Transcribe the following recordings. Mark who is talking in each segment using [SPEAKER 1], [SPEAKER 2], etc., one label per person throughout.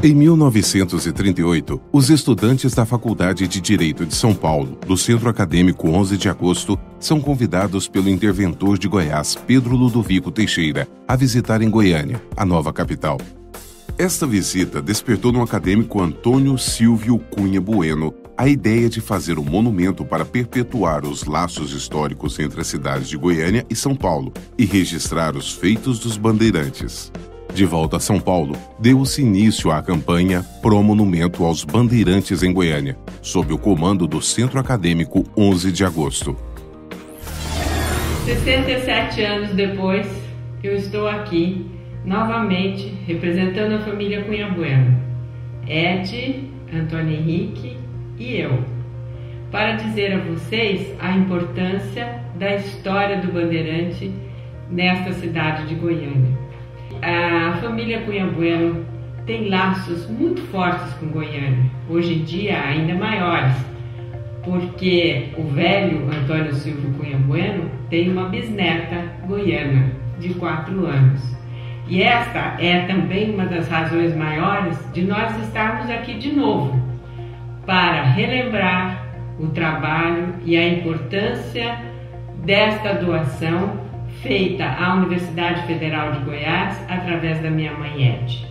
[SPEAKER 1] Em 1938, os estudantes da Faculdade de Direito de São Paulo, do Centro Acadêmico 11 de Agosto, são convidados pelo interventor de Goiás, Pedro Ludovico Teixeira, a visitarem Goiânia, a nova capital. Esta visita despertou no acadêmico Antônio Silvio Cunha Bueno a ideia de fazer um monumento para perpetuar os laços históricos entre as cidades de Goiânia e São Paulo e registrar os feitos dos bandeirantes. De volta a São Paulo, deu-se início à campanha Pro Monumento aos Bandeirantes em Goiânia, sob o comando do Centro Acadêmico 11 de Agosto.
[SPEAKER 2] 67 anos depois, eu estou aqui, novamente, representando a família Cunha Bueno, Ed, Antônio Henrique e eu, para dizer a vocês a importância da história do bandeirante nesta cidade de Goiânia. A família Cunha Bueno tem laços muito fortes com Goiânia, hoje em dia ainda maiores, porque o velho Antônio Silvio Cunha Bueno tem uma bisneta goiana de 4 anos. E esta é também uma das razões maiores de nós estarmos aqui de novo, para relembrar o trabalho e a importância desta doação feita à Universidade Federal de Goiás através da minha mãe Ed.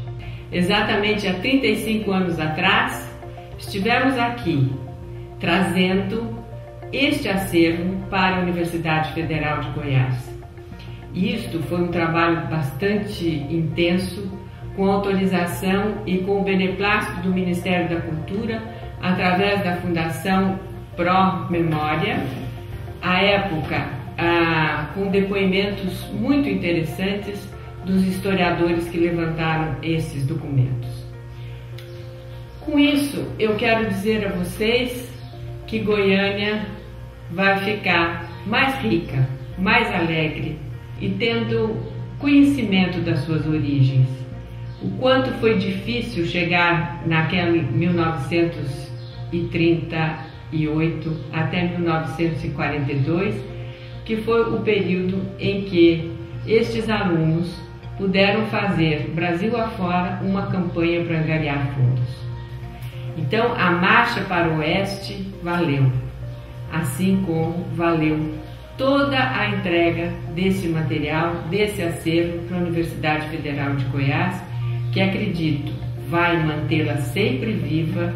[SPEAKER 2] Exatamente há 35 anos atrás, estivemos aqui trazendo este acervo para a Universidade Federal de Goiás. Isto foi um trabalho bastante intenso, com autorização e com o beneplácito do Ministério da Cultura, através da Fundação Pro Memória, à época com depoimentos muito interessantes dos historiadores que levantaram esses documentos. Com isso, eu quero dizer a vocês que Goiânia vai ficar mais rica, mais alegre e tendo conhecimento das suas origens. O quanto foi difícil chegar naquele 1938 até 1942, que foi o período em que estes alunos puderam fazer, Brasil afora, uma campanha para angariar fundos. Então, a marcha para o oeste valeu, assim como valeu toda a entrega desse material, desse acervo para a Universidade Federal de Goiás, que acredito vai mantê-la sempre viva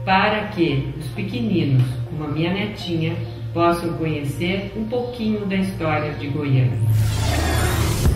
[SPEAKER 2] para que os pequeninos, como a minha netinha, possam conhecer um pouquinho da história de Goiânia.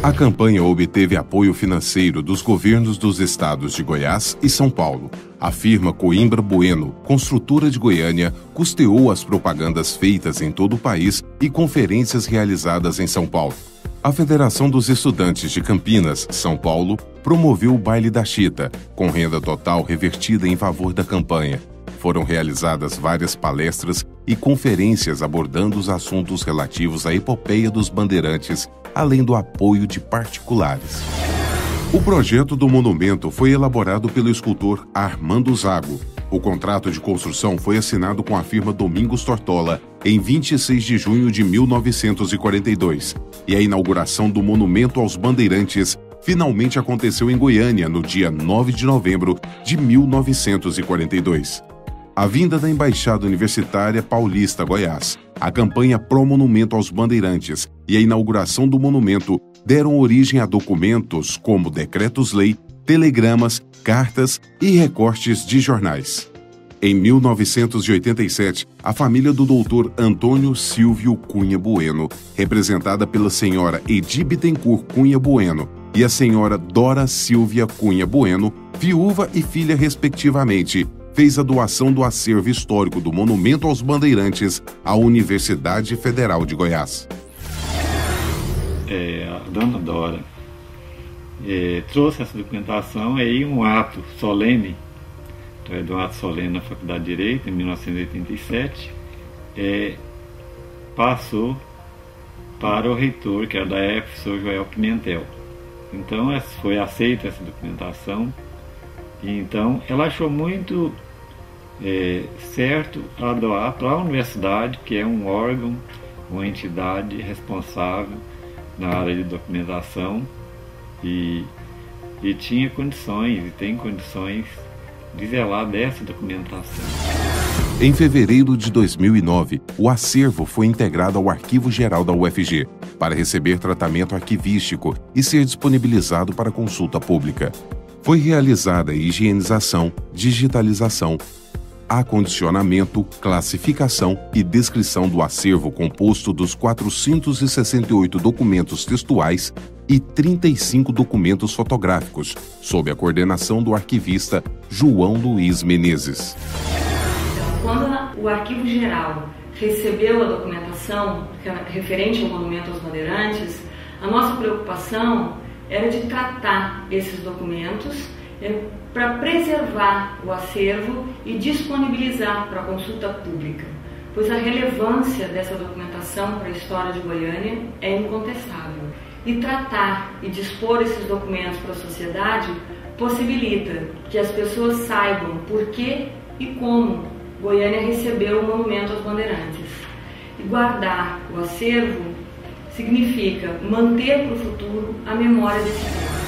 [SPEAKER 1] A campanha obteve apoio financeiro dos governos dos estados de Goiás e São Paulo. A firma Coimbra Bueno, construtora de Goiânia, custeou as propagandas feitas em todo o país e conferências realizadas em São Paulo. A Federação dos Estudantes de Campinas, São Paulo, promoveu o Baile da Chita, com renda total revertida em favor da campanha. Foram realizadas várias palestras e conferências abordando os assuntos relativos à epopeia dos bandeirantes, além do apoio de particulares. O projeto do monumento foi elaborado pelo escultor Armando Zago. O contrato de construção foi assinado com a firma Domingos Tortola em 26 de junho de 1942, e a inauguração do Monumento aos Bandeirantes finalmente aconteceu em Goiânia no dia 9 de novembro de 1942. A vinda da Embaixada Universitária Paulista Goiás, a campanha Pro Monumento aos Bandeirantes e a inauguração do monumento deram origem a documentos como decretos-lei, telegramas, cartas e recortes de jornais. Em 1987, a família do doutor Antônio Silvio Cunha Bueno, representada pela senhora Edi Bittencourt Cunha Bueno e a senhora Dora Silvia Cunha Bueno, viúva e filha respectivamente, fez a doação do acervo histórico do Monumento aos Bandeirantes à Universidade Federal de Goiás.
[SPEAKER 3] A dona Dora trouxe essa documentação em um ato solene, através de um ato solene na Faculdade de Direito, em 1987, passou para o reitor, que era da época, o professor Joel Pimentel. Então, foi aceita essa documentação. E então ela achou muito certo a doar para a universidade, que é um órgão, uma entidade responsável na área de documentação, e e tinha condições, e tem condições, de zelar dessa documentação.
[SPEAKER 1] Em fevereiro de 2009, o acervo foi integrado ao Arquivo Geral da UFG para receber tratamento arquivístico e ser disponibilizado para consulta pública. Foi realizada a higienização, digitalização, acondicionamento, classificação e descrição do acervo composto dos 468 documentos textuais e 35 documentos fotográficos, sob a coordenação do arquivista João Luiz Menezes.
[SPEAKER 4] Quando o Arquivo Geral recebeu a documentação referente ao Monumento aos Bandeirantes, a nossa preocupação era de tratar esses documentos para preservar o acervo e disponibilizar para consulta pública, pois a relevância dessa documentação para a história de Goiânia é incontestável. E tratar e dispor esses documentos para a sociedade possibilita que as pessoas saibam por que e como Goiânia recebeu o Monumento aos Bandeirantes. E guardar o acervo significa manter para o futuro a memória desse tempo.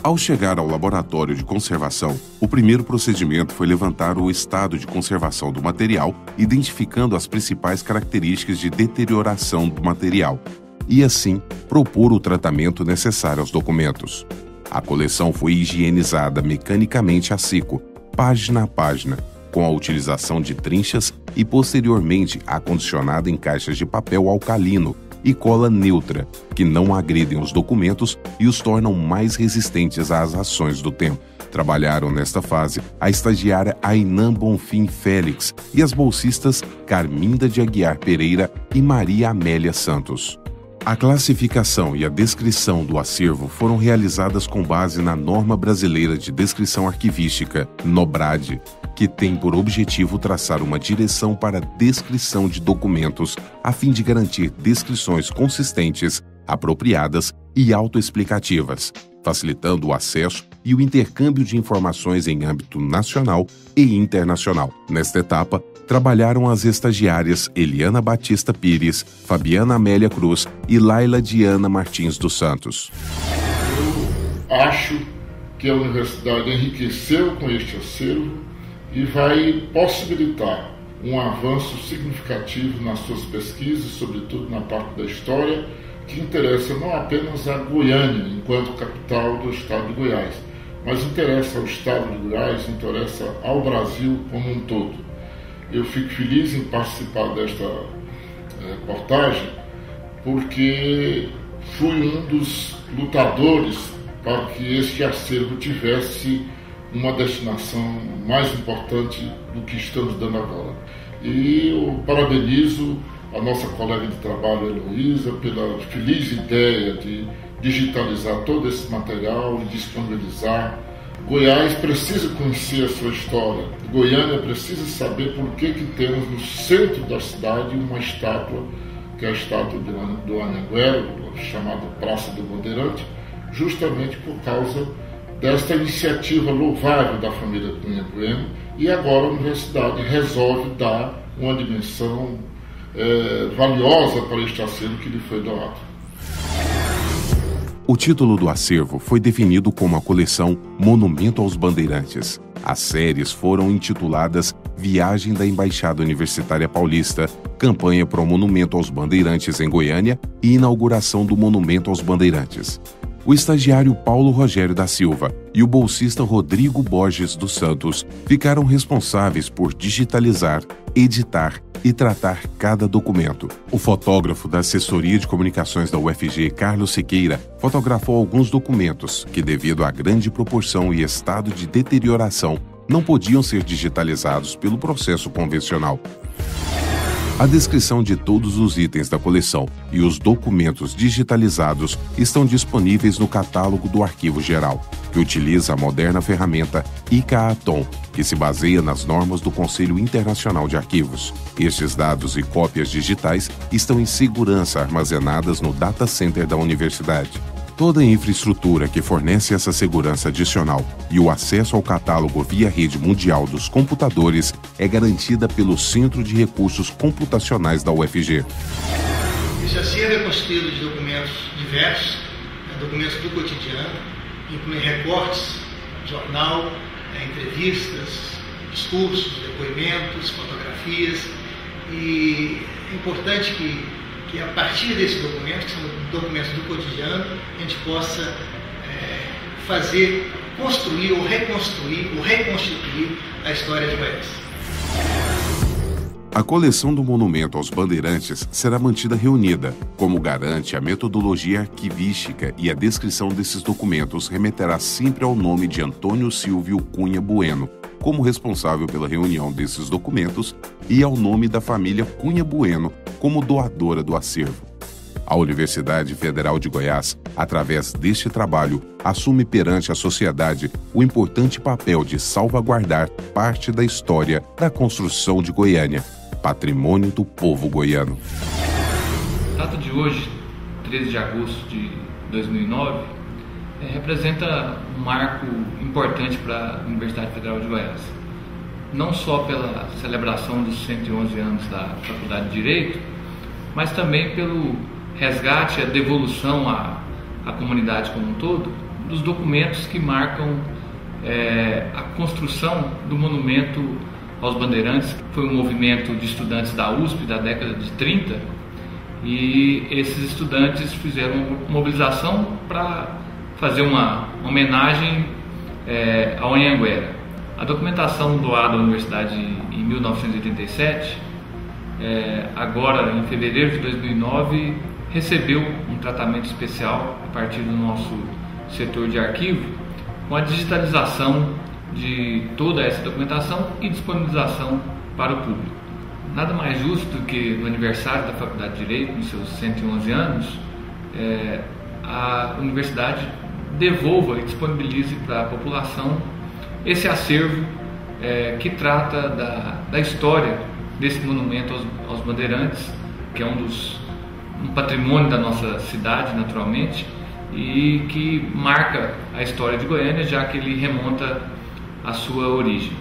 [SPEAKER 1] Ao chegar ao laboratório de conservação, o primeiro procedimento foi levantar o estado de conservação do material, identificando as principais características de deterioração do material, e assim propor o tratamento necessário aos documentos. A coleção foi higienizada mecanicamente a seco, página a página, com a utilização de trinchas e posteriormente acondicionada em caixas de papel alcalino e cola neutra, que não agridem os documentos e os tornam mais resistentes às ações do tempo. Trabalharam nesta fase a estagiária Ainan Bonfim Félix e as bolsistas Carminda de Aguiar Pereira e Maria Amélia Santos. A classificação e a descrição do acervo foram realizadas com base na Norma Brasileira de Descrição Arquivística, NOBRAD, que tem por objetivo traçar uma direção para a descrição de documentos a fim de garantir descrições consistentes, apropriadas e autoexplicativas, facilitando o acesso e o intercâmbio de informações em âmbito nacional e internacional. Nesta etapa, trabalharam as estagiárias Eliana Batista Pires, Fabiana Amélia Cruz e Laila Diana Martins dos Santos.
[SPEAKER 5] Eu acho que a universidade enriqueceu com este acervo e vai possibilitar um avanço significativo nas suas pesquisas, sobretudo na parte da história, que interessa não apenas a Goiânia, enquanto capital do estado de Goiás, mas interessa ao estado de Goiás, interessa ao Brasil como um todo. Eu fico feliz em participar desta reportagem porque fui um dos lutadores para que este acervo tivesse uma destinação mais importante do que estamos dando agora. E eu parabenizo a nossa colega de trabalho, Heloísa, pela feliz ideia de digitalizar todo esse material e disponibilizar. Goiás precisa conhecer a sua história. Goiânia precisa saber por que temos no centro da cidade uma estátua, que é a estátua do Anhanguera, chamada Praça do Bandeirante, justamente por causa desta iniciativa louvável da família Cunha Bueno, e agora a universidade resolve dar uma dimensão valiosa para este acervo que lhe foi doado.
[SPEAKER 1] O título do acervo foi definido como a coleção Monumento aos Bandeirantes. As séries foram intituladas Viagem da Embaixada Universitária Paulista, Campanha pro Monumento aos Bandeirantes em Goiânia e Inauguração do Monumento aos Bandeirantes. O estagiário Paulo Rogério da Silva e o bolsista Rodrigo Borges dos Santos ficaram responsáveis por digitalizar, editar e tratar cada documento. O fotógrafo da Assessoria de Comunicações da UFG, Carlos Siqueira, fotografou alguns documentos que, devido à grande proporção e estado de deterioração, não podiam ser digitalizados pelo processo convencional. A descrição de todos os itens da coleção e os documentos digitalizados estão disponíveis no catálogo do Arquivo Geral, que utiliza a moderna ferramenta ICAATOM, que se baseia nas normas do Conselho Internacional de Arquivos. Estes dados e cópias digitais estão em segurança armazenadas no data center da universidade. Toda a infraestrutura que fornece essa segurança adicional e o acesso ao catálogo via rede mundial dos computadores é garantida pelo Centro de Recursos Computacionais da UFG.
[SPEAKER 6] Esse acervo é constituído de documentos diversos, documentos do cotidiano, incluem recortes, jornal, entrevistas, discursos, depoimentos, fotografias, e é importante que a partir desses documentos, que são documentos do cotidiano, a gente possa construir ou reconstruir ou reconstituir a história de Goiás.
[SPEAKER 1] A coleção do Monumento aos Bandeirantes será mantida reunida, como garante a metodologia arquivística, e a descrição desses documentos remeterá sempre ao nome de Antônio Silvio Cunha Bueno, como responsável pela reunião desses documentos, e ao nome da família Cunha Bueno, como doadora do acervo. A Universidade Federal de Goiás, através deste trabalho, assume perante a sociedade o importante papel de salvaguardar parte da história da construção de Goiânia, patrimônio do povo goiano.
[SPEAKER 7] A data de hoje, 13 de agosto de 2009, representa um marco importante para a Universidade Federal de Goiás. Não só pela celebração dos 111 anos da Faculdade de Direito, mas também pelo resgate e a devolução à comunidade como um todo dos documentos que marcam a construção do monumento aos Bandeirantes. Foi um movimento de estudantes da USP da década de 30, e esses estudantes fizeram uma mobilização para fazer uma homenagem ao Anhanguera. A documentação doada à universidade em 1987, agora em fevereiro de 2009, recebeu um tratamento especial a partir do nosso setor de arquivo, com a digitalização de toda essa documentação e disponibilização para o público. Nada mais justo do que no aniversário da Faculdade de Direito, nos seus 111 anos, a universidade devolva e disponibilize para a população esse acervo que trata da história desse monumento aos Bandeirantes, que é um patrimônio da nossa cidade, naturalmente, e que marca a história de Goiânia, já que ele remonta à sua origem.